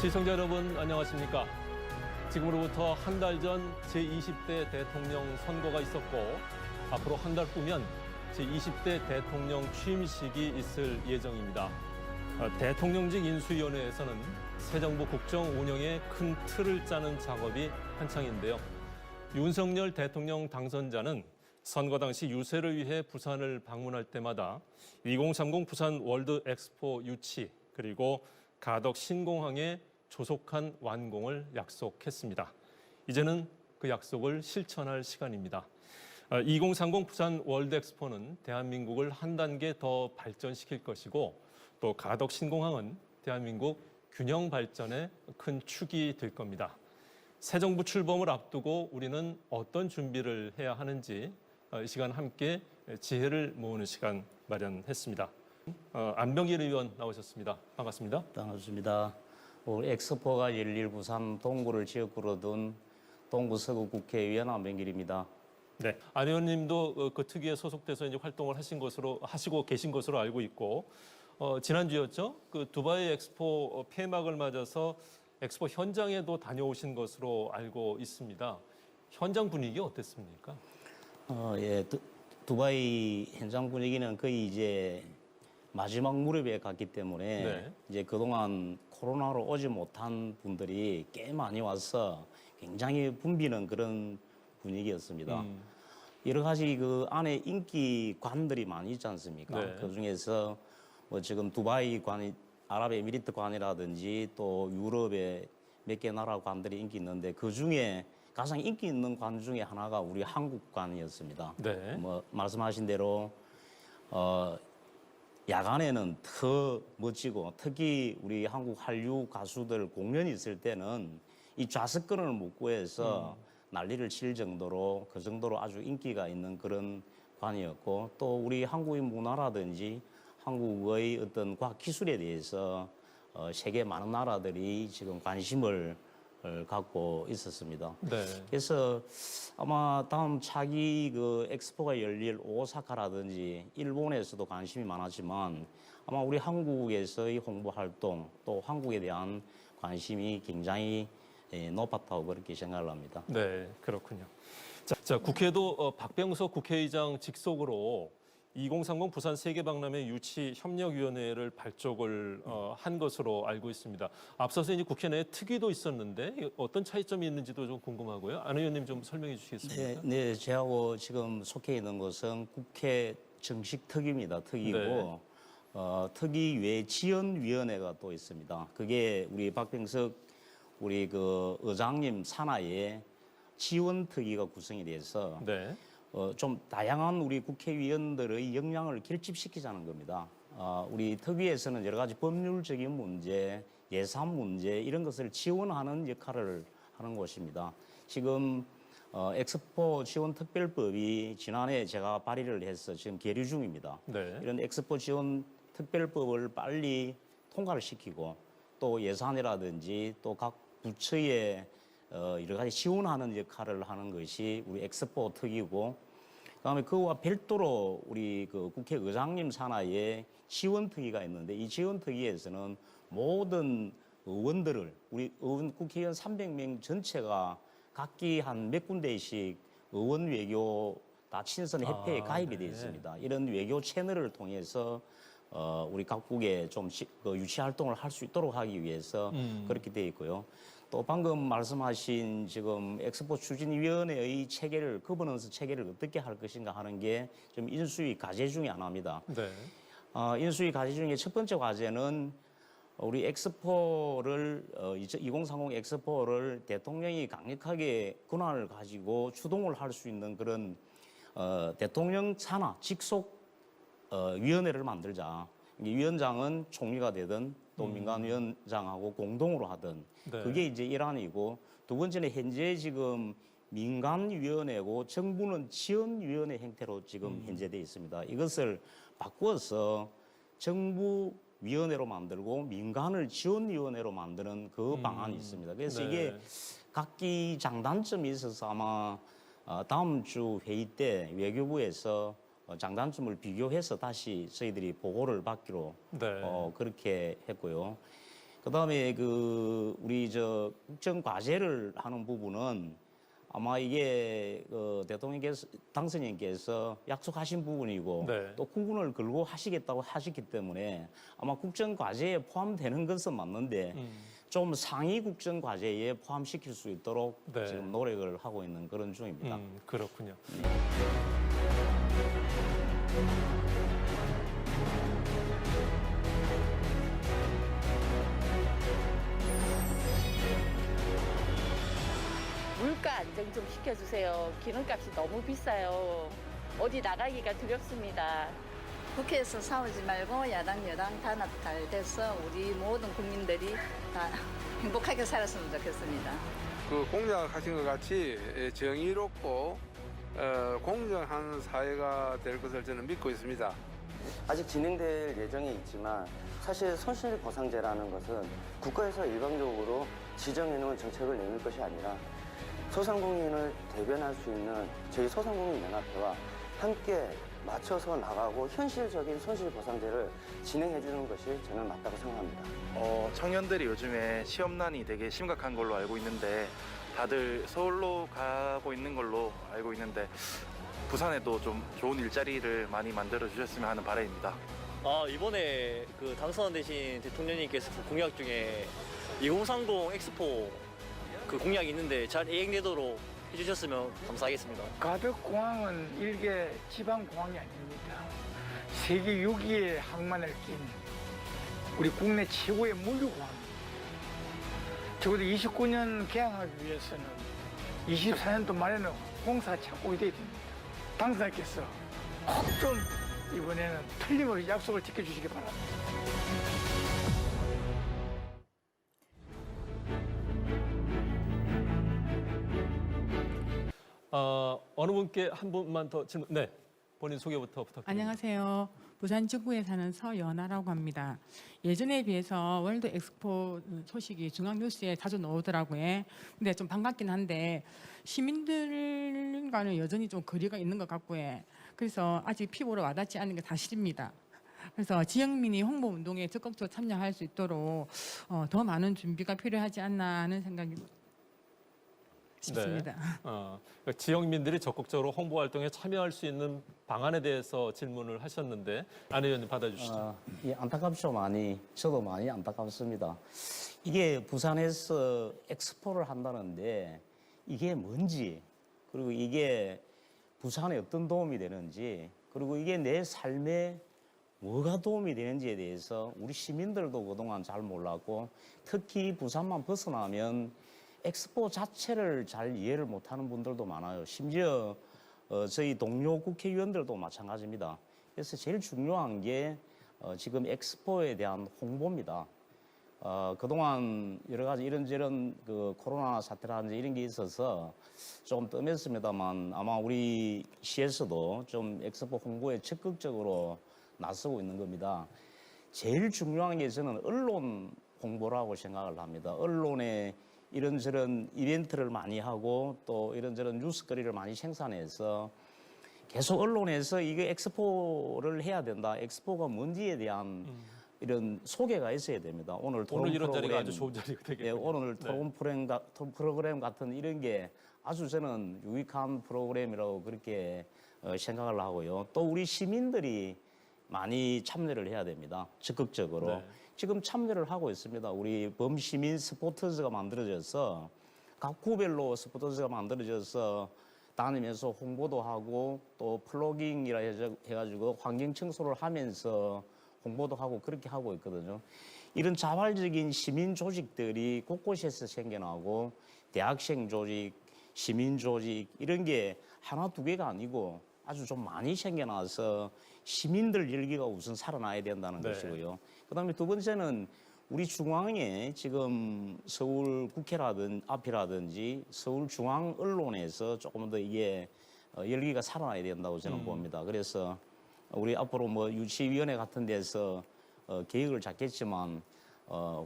시청자 여러분 안녕하십니까? 지금으로부터 한 달 전 제20대 대통령 선거가 있었고 앞으로 한 달 후면 제20대 대통령 취임식이 있을 예정입니다. 대통령직 인수위원회에서는 새 정부 국정 운영의 큰 틀을 짜는 작업이 한창인데요. 윤석열 대통령 당선자는 선거 당시 유세를 위해 부산을 방문할 때마다 2030 부산 월드 엑스포 유치 그리고 가덕 신공항의 조속한 완공을 약속했습니다. 이제는 그 약속을 실천할 시간입니다. 2030 부산 월드 엑스포는 대한민국을 한 단계 더 발전시킬 것이고 또 가덕 신공항은 대한민국 균형 발전의 큰 축이 될 겁니다. 새 정부 출범을 앞두고 우리는 어떤 준비를 해야 하는지 이 시간 함께 지혜를 모으는 시간 마련했습니다. 안병길 의원 나오셨습니다. 반갑습니다. 반갑습니다. 오늘 엑스포가 열릴 부산 동구를 지역구로 둔 동구 서구 국회의원 안병길입니다. 네, 안 의원님도 그 특위에 소속돼서 이제 활동을 하시고 계신 것으로 알고 있고 지난주였죠. 그 두바이 엑스포 폐막을 맞아서 엑스포 현장에도 다녀오신 것으로 알고 있습니다. 현장 분위기 어땠습니까? 예, 두바이 현장 분위기는 거의 이제 마지막 무렵에 갔기 때문에 네. 이제 그동안 코로나로 오지 못한 분들이 꽤 많이 와서 굉장히 붐비는 그런 분위기였습니다. 여러 가지 그 안에 인기관들이 많이 있지 않습니까? 네. 그 중에서 뭐 지금 두바이 관이 아랍에미리트 관이라든지 또 유럽의 몇 개 나라 관들이 인기 있는데 그 중에 가장 인기 있는 관 중에 하나가 우리 한국관이었습니다. 네. 뭐 말씀하신 대로 야간에는 더 멋지고 특히 우리 한국 한류 가수들 공연이 있을 때는 이 좌석권을 못 구해서 난리를 칠 정도로 그 정도로 아주 인기가 있는 그런 관이었고 또 우리 한국의 문화라든지 한국의 어떤 과학 기술에 대해서 세계 많은 나라들이 지금 관심을 갖고 있었습니다. 네. 그래서 아마 다음 차기 그 엑스포가 열릴 오사카라든지 일본에서도 관심이 많았지만 아마 우리 한국에서의 홍보 활동 또 한국에 대한 관심이 굉장히 높았다고 그렇게 생각을 합니다. 네, 그렇군요. 자, 국회도 박병석 국회의장 직속으로 2030 부산 세계박람회 유치 협력위원회를 발족을 한 것으로 알고 있습니다. 앞서서 이제 국회 내에 특위도 있었는데 어떤 차이점이 있는지도 좀 궁금하고요. 안 의원님 좀 설명해 주시겠습니까? 네, 저하고 지금 속해 있는 것은 국회 정식 특위입니다. 특위고 네. 특위 외에 지원위원회가 또 있습니다. 그게 우리 박병석 우리 그 의장님 산하에 지원특위가 구성이 돼서 네. 좀 다양한 우리 국회의원들의 역량을 결집시키자는 겁니다. 우리 특위에서는 여러 가지 법률적인 문제, 예산 문제 이런 것을 지원하는 역할을 하는 곳입니다. 지금 엑스포 지원 특별법이 지난해 제가 발의를 해서 지금 계류 중입니다. 네. 이런 엑스포 지원 특별법을 빨리 통과를 시키고 또 예산이라든지 또 각 부처에 여러 가지 지원하는 역할을 하는 것이 우리 엑스포 특위고 그다음에 그와 별도로 우리 그 국회의장님 산하에 지원특위가 있는데 이 지원특위에서는 모든 의원들을 우리 국회의원 300명 전체가 각기 한 몇 군데씩 의원 외교 다 친선 협회에 가입이 되어 있습니다. 이런 외교 채널을 통해서 우리 각국에 좀 유치 활동을 할 수 있도록 하기 위해서 그렇게 되어 있고요. 또 방금 말씀하신 지금 엑스포 추진위원회의 체계를 거버넌스 체계를 어떻게 할 것인가 하는 게 좀 인수위 과제 중에 하나입니다. 네. 인수위 과제 중에 첫 번째 과제는 우리 엑스포를 2030 엑스포를 대통령이 강력하게 권한을 가지고 추동을 할 수 있는 그런 대통령 산하 직속 위원회를 만들자. 위원장은 총리가 되든 또 민간위원장하고 공동으로 하든 네. 그게 이제 일환이고 두 번째는 현재 지금 민간위원회고 정부는 지원위원회 형태로 지금 현재 되어 있습니다. 이것을 바꾸어서 정부위원회로 만들고 민간을 지원위원회로 만드는 그 방안이 있습니다. 그래서 네. 이게 각기 장단점이 있어서 아마 다음 주 회의 때 외교부에서 장단점을 비교해서 다시 저희들이 보고를 받기로 네. 그렇게 했고요. 그다음에 그 우리 저 국정 과제를 하는 부분은 아마 이게 그 대통령께서 당선인께서 약속하신 부분이고 네. 또 국군을 걸고 하시겠다고 하셨기 때문에 아마 국정 과제에 포함되는 것은 맞는데 좀 상위 국정 과제에 포함시킬 수 있도록 네. 지금 노력을 하고 있는 그런 중입니다. 그렇군요. 물가 안정 좀 시켜주세요. 기름값이 너무 비싸요. 어디 나가기가 두렵습니다. 국회에서 싸우지 말고 야당 여당 단합 잘 돼서 우리 모든 국민들이 다 행복하게 살았으면 좋겠습니다. 그 공약하신 것 같이 정의롭고 공정한 사회가 될 것을 저는 믿고 있습니다. 아직 진행될 예정에 있지만 사실 손실보상제라는 것은 국가에서 일방적으로 지정해놓은 정책을 내밀 것이 아니라 소상공인을 대변할 수 있는 저희 소상공인연합회와 함께 맞춰서 나가고 현실적인 손실보상제를 진행해주는 것이 저는 맞다고 생각합니다. 청년들이 요즘에 시험난이 되게 심각한 걸로 알고 있는데 다들 서울로 가고 있는 걸로 알고 있는데 부산에도 좀 좋은 일자리를 많이 만들어 주셨으면 하는 바람입니다. 이번에 그 당선되신 대통령님께서 그 공약 중에 2030 엑스포 그 공약이 있는데 잘 이행되도록 해주셨으면 감사하겠습니다. 가덕공항은 일개 지방공항이 아닙니다. 세계 6위의 항만을 낀 우리 국내 최고의 물류공항입니다. 적어도 29년 개항하기 위해서는 24년도 말에는 공사 착공이 돼야 됩니다. 당사께서 꼭 좀 이번에는 틀림없이 약속을 지켜주시기 바랍니다. 어느 분께 한 분만 더 질문. 네, 본인 소개부터 부탁드립니다. 안녕하세요. 부산 지구에 사는 서연아라고 합니다. 예전에 비해서 월드 엑스포 소식이 중앙뉴스에 자주 나오더라고요. 근데 좀 반갑긴 한데 시민들과는 여전히 좀 거리가 있는 것 같고요. 그래서 아직 피부로 와닿지 않는 게 사실입니다. 그래서 지역민이 홍보 운동에 적극적으로 참여할 수 있도록 더 많은 준비가 필요하지 않나 하는 생각이 싶습니다. 네. 지역민들이 적극적으로 홍보 활동에 참여할 수 있는 방안에 대해서 질문을 하셨는데 안 의원님 받아주시죠. 예, 안타깝죠. 저도 많이 안타깝습니다. 이게 부산에서 엑스포를 한다는데 이게 뭔지, 그리고 이게 부산에 어떤 도움이 되는지, 그리고 이게 내 삶에 뭐가 도움이 되는지에 대해서 우리 시민들도 그동안 잘 몰랐고, 특히 부산만 벗어나면 엑스포 자체를 잘 이해를 못하는 분들도 많아요. 심지어 저희 동료 국회의원들도 마찬가지입니다. 그래서 제일 중요한 게 지금 엑스포에 대한 홍보입니다. 그동안 여러 가지 이런저런 그 코로나 사태라든지 이런 게 있어서 좀 뜸했습니다만 아마 우리 시에서도 좀 엑스포 홍보에 적극적으로 나서고 있는 겁니다. 제일 중요한 게 저는 언론 홍보라고 생각을 합니다. 언론에 이런저런 이벤트를 많이 하고 또 이런저런 뉴스거리를 많이 생산해서 계속 언론에서 이게 엑스포를 해야 된다. 엑스포가 뭔지에 대한 이런 소개가 있어야 됩니다. 오늘 이런 자리가 아주 좋은 자리가 되겠네요. 예, 오늘 토론 프로그램 같은 이런 게 아주 저는 유익한 프로그램이라고 그렇게 생각을 하고요. 또 우리 시민들이 많이 참여를 해야 됩니다. 적극적으로. 네. 지금 참여를 하고 있습니다. 우리 범시민 스포츠가 만들어져서 각 구별로 스포츠가 만들어져서 다니면서 홍보도 하고 또 플로깅이라 해가지고 환경 청소를 하면서 홍보도 하고 그렇게 하고 있거든요. 이런 자발적인 시민 조직들이 곳곳에서 생겨나고 대학생 조직, 시민 조직 이런 게 하나 두 개가 아니고 아주 좀 많이 생겨나서 시민들 열기가 우선 살아나야 된다는 네. 것이고요. 그다음에 두 번째는 우리 중앙에 지금 서울 앞이라든지 서울 중앙 언론에서 조금 더 이게 열기가 살아나야 된다고 저는 봅니다. 그래서 우리 앞으로 뭐 유치위원회 같은 데서 계획을 잡겠지만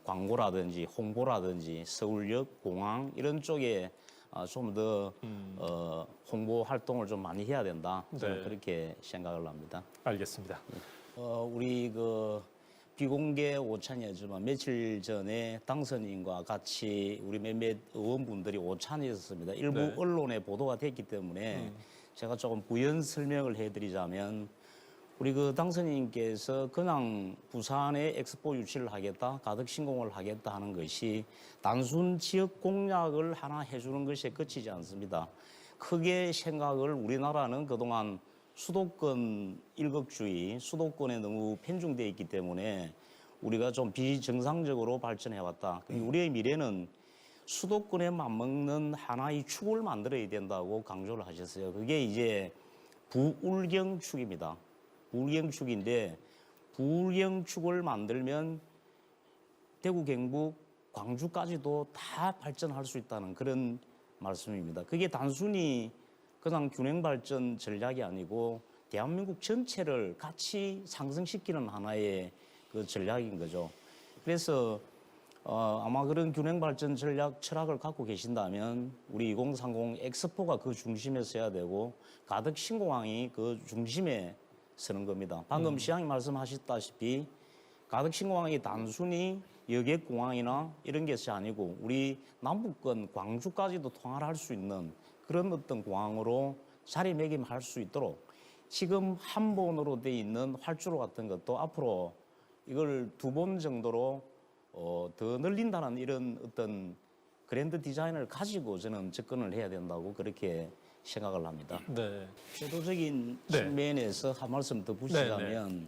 광고라든지 홍보라든지 서울역, 공항 이런 쪽에 좀 더 홍보 활동을 좀 많이 해야 된다. 저는 네. 그렇게 생각을 합니다. 알겠습니다. 우리 그 비공개 오찬이었지만 며칠 전에 당선인과 같이 우리 몇몇 의원분들이 오찬이 있었습니다. 일부 네. 언론에 보도가 됐기 때문에 제가 조금 부연 설명을 해드리자면 우리 그 당선인께서 그냥 부산에 엑스포 유치를 하겠다, 가덕 신공을 하겠다 하는 것이 단순 지역 공약을 하나 해주는 것에 그치지 않습니다. 크게 생각을 우리나라는 그동안 수도권 일극주의, 수도권에 너무 편중되어 있기 때문에 우리가 좀 비정상적으로 발전해왔다. 우리의 미래는 수도권에 맞먹는 하나의 축을 만들어야 된다고 강조를 하셨어요. 그게 이제 부울경축입니다. 부울경축인데 부울경축을 만들면 대구, 경북, 광주까지도 다 발전할 수 있다는 그런 말씀입니다. 그게 단순히 그냥 균형 발전 전략이 아니고 대한민국 전체를 같이 상승시키는 하나의 그 전략인 거죠. 그래서 아마 그런 균형 발전 전략 철학을 갖고 계신다면 우리 2030 엑스포가 그 중심에 서야 되고 가덕 신공항이 그 중심에 서는 겁니다. 방금 시장님 말씀하셨다시피 가덕 신공항이 단순히 여객공항이나 이런 것이 아니고 우리 남북권 광주까지도 통화를 할 수 있는 그런 어떤 공항으로 자리매김할 수 있도록 지금 한 번으로 돼 있는 활주로 같은 것도 앞으로 이걸 2번 정도로 더 늘린다는 이런 어떤 그랜드 디자인을 가지고 저는 접근을 해야 된다고 그렇게 생각을 합니다. 네. 제도적인 네. 측면에서 한 말씀 더 붙이자면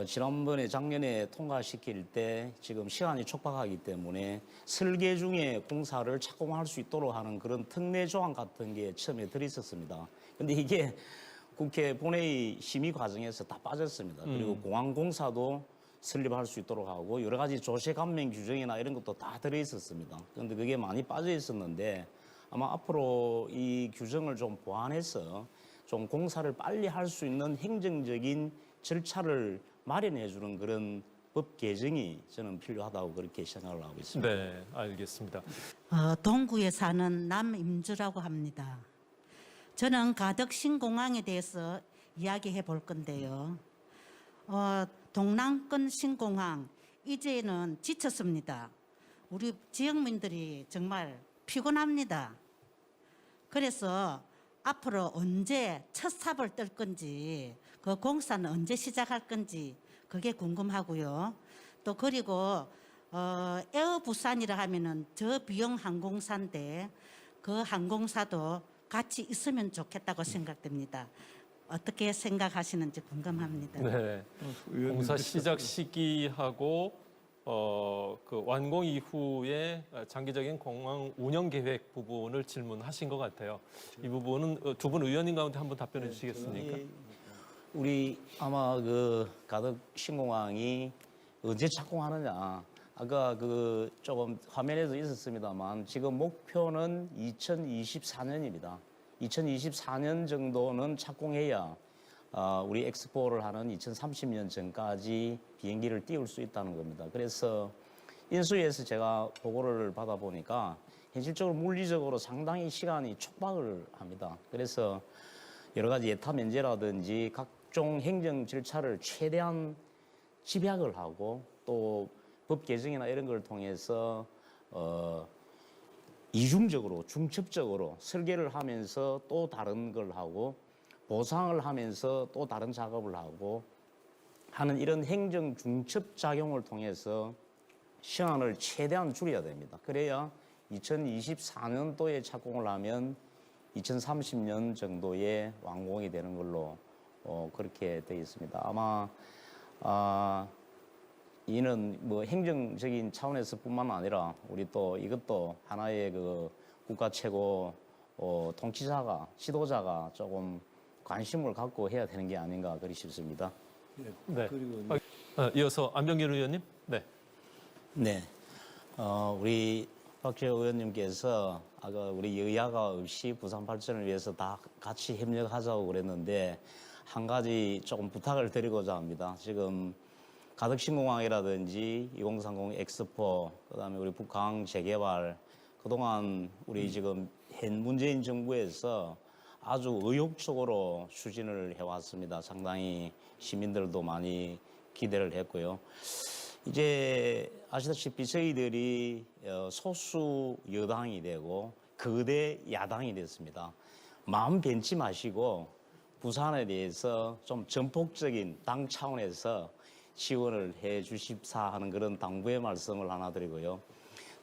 지난번에 작년에 통과시킬 때 지금 시간이 촉박하기 때문에 설계 중에 공사를 착공할 수 있도록 하는 그런 특례 조항 같은 게 처음에 들어있었습니다. 근데 이게 국회 본회의 심의 과정에서 다 빠졌습니다. 그리고 공항 공사도 설립할 수 있도록 하고 여러 가지 조세 감면 규정이나 이런 것도 다 들어있었습니다. 그런데 그게 많이 빠져 있었는데 아마 앞으로 이 규정을 좀 보완해서 좀 공사를 빨리 할 수 있는 행정적인 절차를 마련해 주는 그런 법 개정이 저는 필요하다고 그렇게 생각을 하고 있습니다. 네, 알겠습니다. 동구에 사는 남임주라고 합니다. 저는 가덕 신공항에 대해서 이야기해 볼 건데요. 동남권 신공항 이제는 지쳤습니다. 우리 지역민들이 정말 피곤합니다. 그래서 앞으로 언제 첫 삽을 뜰 건지 그 공사는 언제 시작할 건지 그게 궁금하고요. 또 그리고 에어 부산이라 하면은 저비용 항공사인데 그 항공사도 같이 있으면 좋겠다고 생각됩니다. 어떻게 생각하시는지 궁금합니다. 네. 공사 시작 시기하고 그 완공 이후에 장기적인 공항 운영 계획 부분을 질문하신 것 같아요. 이 부분은 두 분 의원님 가운데 한번 답변해 주시겠습니까? 우리 아마 그 가덕 신공항이 언제 착공하느냐. 아까 그 조금 화면에도 있었습니다만 지금 목표는 2024년입니다. 2024년 정도는 착공해야 우리 엑스포를 하는 2030년 전까지 비행기를 띄울 수 있다는 겁니다. 그래서 인수위에서 제가 보고를 받아보니까 현실적으로 물리적으로 상당히 시간이 촉박을 합니다. 그래서 여러 가지 예타 면제라든지 각종 행정 절차를 최대한 집약을 하고 또 법 개정이나 이런 걸 통해서 이중적으로 중첩적으로 설계를 하면서 또 다른 걸 하고 보상을 하면서 또 다른 작업을 하고 하는 이런 행정 중첩 작용을 통해서 시간을 최대한 줄여야 됩니다. 그래야 2024년도에 착공을 하면 2030년 정도에 완공이 되는 걸로 그렇게 되어 있습니다. 아마 이는 뭐 행정적인 차원에서뿐만 아니라 우리 또 이것도 하나의 그 국가 최고 통치자가 지도자가 조금 관심을 갖고 해야 되는 게 아닌가 그리 싶습니다. 네. 이어서 안병길 의원님. 네. 네. 우리 박지호 의원님께서 아까 우리 여야가 없이 부산 발전을 위해서 다 같이 협력하자고 그랬는데 한 가지 조금 부탁을 드리고자 합니다. 지금 가덕 신공항이라든지 2030 엑스포, 그다음에 우리 북항 재개발, 그동안 우리 지금 현 문재인 정부에서 아주 의욕적으로 추진을 해왔습니다. 상당히 시민들도 많이 기대를 했고요. 이제 아시다시피 저희들이 소수 여당이 되고 거대 야당이 됐습니다. 마음 변치 마시고 부산에 대해서 좀 전폭적인 당 차원에서 지원을 해 주십사 하는 그런 당부의 말씀을 하나 드리고요.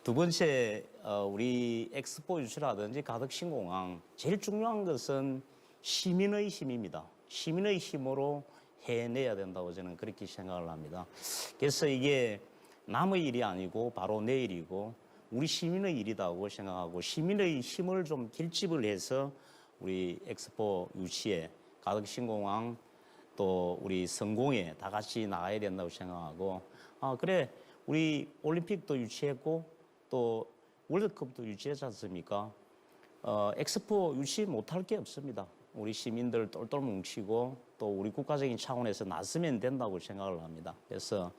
두 번째, 우리 엑스포 유치라든지 가덕신공항 제일 중요한 것은 시민의 힘입니다. 시민의 힘으로 해내야 된다고 저는 그렇게 생각을 합니다. 그래서 이게 남의 일이 아니고 바로 내 일이고 우리 시민의 일이라고 생각하고 시민의 힘을 좀 결집을 해서 우리 엑스포 유치에 가덕신공항 또 우리 성공에 다 같이 나가야 된다고 생각하고 그래 우리 올림픽도 유치했고 또 월드컵도 유치했지 않습니까? 엑스포 유치 못할 게 없습니다. 우리 시민들 똘똘 뭉치고 또 우리 국가적인 차원에서 나서면 된다고 생각을 합니다. 그래서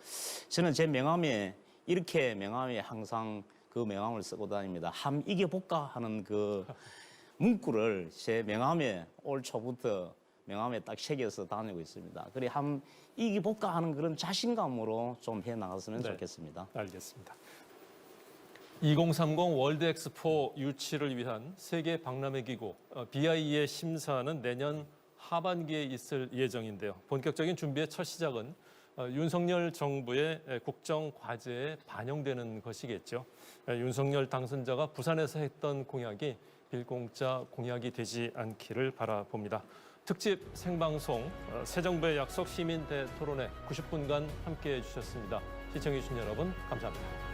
저는 제 명함에 이렇게 명함에 항상 그 명함을 쓰고 다닙니다. 함 이겨볼까 하는 그 문구를 제 명함에 올 초부터 명함에 딱 새겨서 다니고 있습니다. 그래 함 이겨볼까 하는 그런 자신감으로 좀 해나갔으면 좋겠습니다. 알겠습니다. 2030 월드 엑스포 유치를 위한 세계 박람회 기구 BIE의 심사는 내년 하반기에 있을 예정인데요. 본격적인 준비의 첫 시작은 윤석열 정부의 국정 과제에 반영되는 것이겠죠. 윤석열 당선자가 부산에서 했던 공약이 빌공짜 공약이 되지 않기를 바라봅니다. 특집 생방송 새 정부의 약속 시민 대토론회 90분간 함께해 주셨습니다. 시청해 주신 여러분 감사합니다.